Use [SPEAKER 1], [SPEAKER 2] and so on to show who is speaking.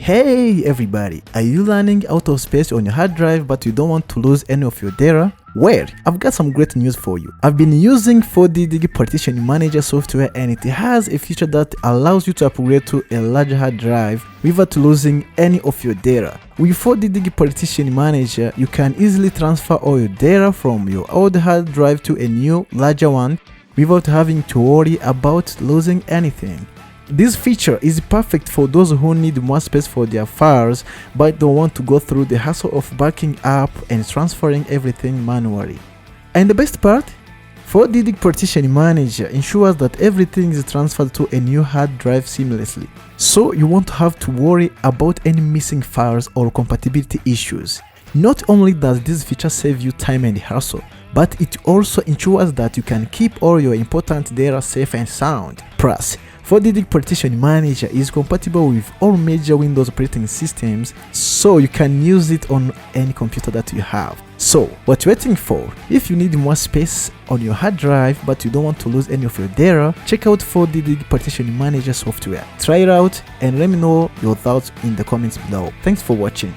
[SPEAKER 1] Hey everybody, are you running out of space on your hard drive but you don't want to lose any of your data? Well, I've got some great news for you. I've been using 4DDig Partition Manager software and it has a feature that allows you to upgrade to a larger hard drive without losing any of your data. With 4DDig Partition Manager, you can easily transfer all your data from your old hard drive to a new, larger one without having to worry about losing anything. This feature is perfect for those who need more space for their files but don't want to go through the hassle of backing up and transferring everything manually. And the best part? 4DDig Partition Manager ensures that everything is transferred to a new hard drive seamlessly, so you won't have to worry about any missing files or compatibility issues. Not only does this feature save you time and hassle, but it also ensures that you can keep all your important data safe and sound. Plus, 4DDig Partition Manager is compatible with all major Windows operating systems, so you can use it on any computer that you have. So, what you're waiting for? If you need more space on your hard drive but you don't want to lose any of your data, check out 4DDig Partition Manager software. Try it out and let me know your thoughts in the comments below. Thanks for watching.